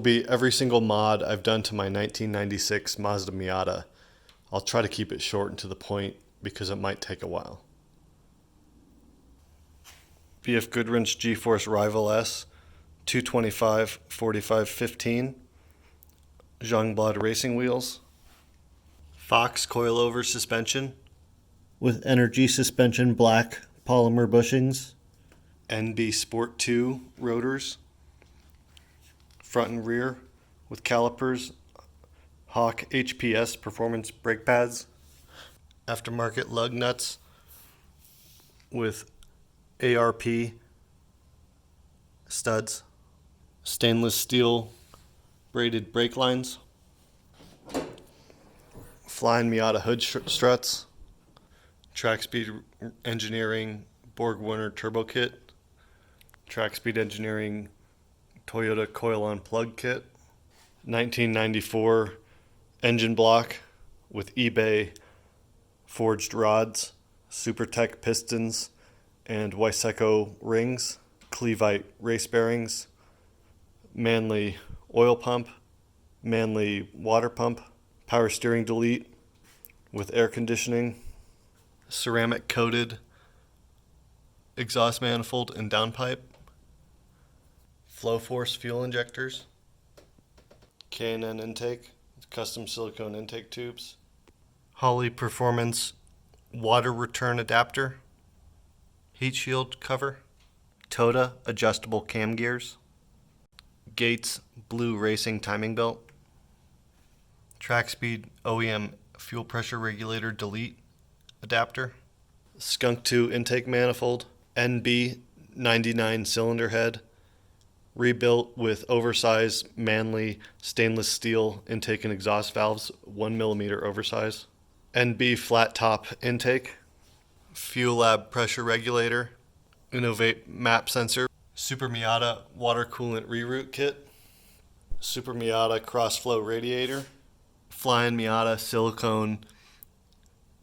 be every single mod I've done to my 1996 Mazda Miata. I'll try to keep it short and to the point because it might take a while. BF Goodwrench G-Force Rival S, 225 45 15, Jeanblad racing wheels, Fox coilover suspension with energy suspension black polymer bushings, NB Sport 2 rotors, front and rear with calipers, Hawk HPS performance brake pads, aftermarket lug nuts with ARP studs, stainless steel braided brake lines, Flying Miata hood struts, Trackspeed Engineering Borg Warner turbo kit, Trackspeed Engineering Toyota coil-on plug kit, 1994 engine block with eBay forged rods, Supertech pistons, and Wiseco rings, Clevite race bearings, Manley oil pump, Manley water pump, power steering delete with air conditioning, ceramic coated exhaust manifold and downpipe, Flow Force fuel injectors, K&N intake, custom silicone intake tubes, Holley Performance water return adapter, heat shield cover, Toda adjustable cam gears, Gates blue racing timing belt, Trackspeed OEM fuel pressure regulator delete adapter, Skunk 2 intake manifold, NB 99 cylinder head, rebuilt with oversized Manley stainless steel intake and exhaust valves, 1mm oversize, NB flat top intake, Fuel Lab pressure regulator, Innovate map sensor, Super Miata water coolant reroute kit, Super Miata crossflow radiator, Flying Miata silicone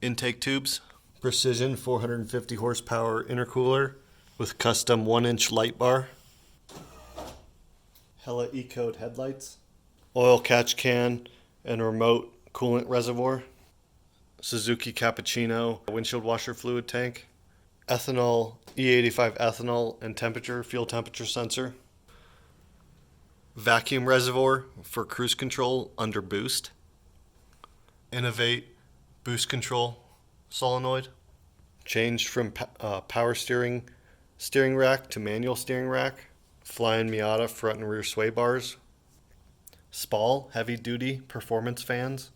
intake tubes, Precision 450 horsepower intercooler with custom 1-inch light bar, Hella E-Code headlights, oil catch can and remote coolant reservoir, Suzuki Cappuccino windshield washer fluid tank, ethanol, E85 ethanol and fuel temperature sensor, vacuum reservoir for cruise control under boost, Innovate boost control solenoid, changed from power steering rack to manual steering rack, Flying Miata front and rear sway bars, Spall heavy duty performance fans,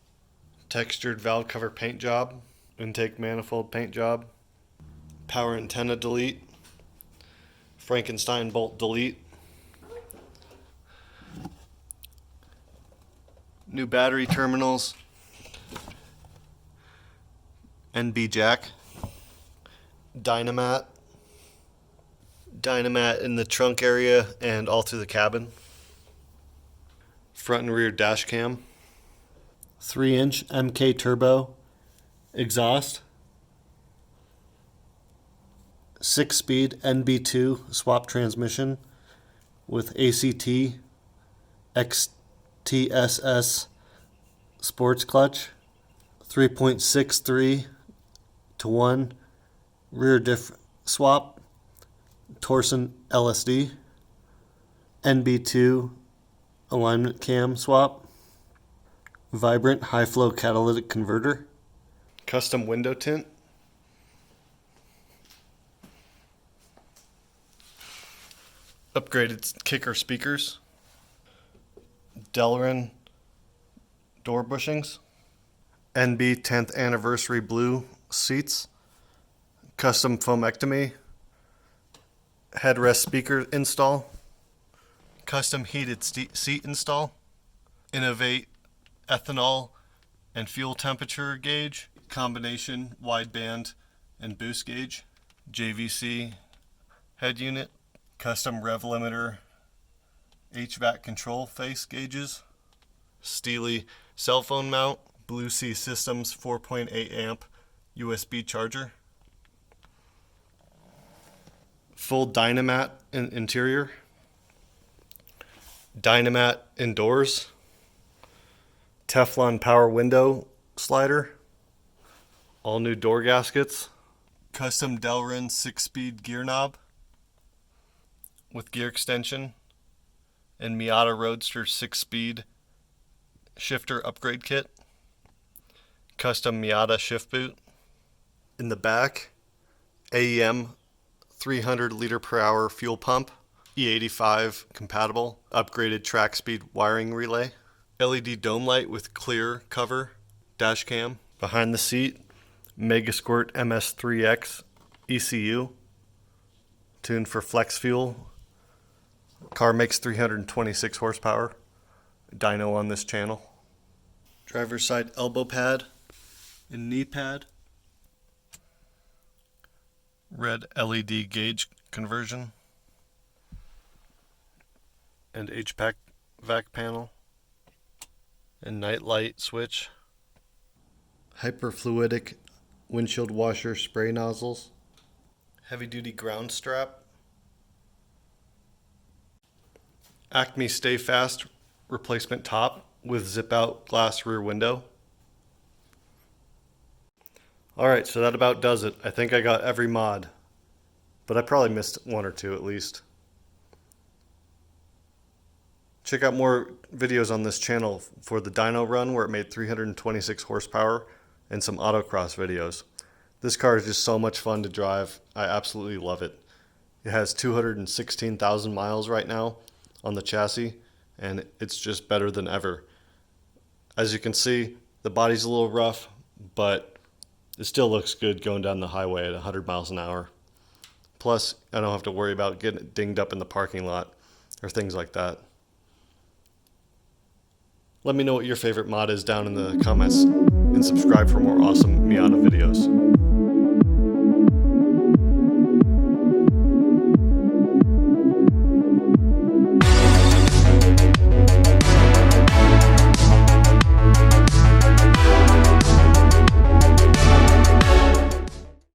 textured valve cover paint job, intake manifold paint job, power antenna delete, Frankenstein bolt delete, new battery terminals, NB jack, Dynamat in the trunk area and all through the cabin, front and rear dash cam, 3-inch MK turbo exhaust, 6-speed NB2 swap transmission with ACT XTSS sports clutch, 3.63 to 1 rear diff swap, Torsen LSD, NB2 alignment cam swap, Vibrant high flow catalytic converter, custom window tint, upgraded kicker speakers, Delrin door bushings, NB 10th anniversary blue seats, custom foamectomy, headrest speaker install, custom heated seat install, Innovate ethanol and fuel temperature gauge, combination wideband and boost gauge, JVC head unit, custom rev limiter, HVAC control face gauges, Steely cell phone mount, Blue Sea Systems 4.8 amp USB charger, full Dynamat interior, Dynamat indoors, Teflon power window slider, all new door gaskets, custom Delrin 6-speed gear knob with gear extension, and Miata Roadster 6-speed shifter upgrade kit, custom Miata shift boot. In the back, AEM 300 liter per hour fuel pump, E85 compatible, upgraded track speed wiring relay, LED dome light with clear cover, dash cam. Behind the seat, Megasquirt MS3X ECU, tuned for flex fuel. Car makes 326 horsepower. Dyno on this channel. Driver's side elbow pad and knee pad. Red LED gauge conversion. And HVAC vac panel. And night light switch. Hyperfluidic windshield washer spray nozzles. Heavy duty ground strap. Acme Stay Fast replacement top with zip out glass rear window. Alright, so that about does it. I think I got every mod, but I probably missed one or two at least. Check out more videos on this channel for the dyno run where it made 326 horsepower and some autocross videos. This car is just so much fun to drive. I absolutely love it. It has 216,000 miles right now on the chassis, and it's just better than ever. As you can see, the body's a little rough, but it still looks good going down the highway at 100 miles an hour. Plus, I don't have to worry about getting dinged up in the parking lot or things like that. Let me know what your favorite mod is down in the comments, and subscribe for more awesome Miata videos.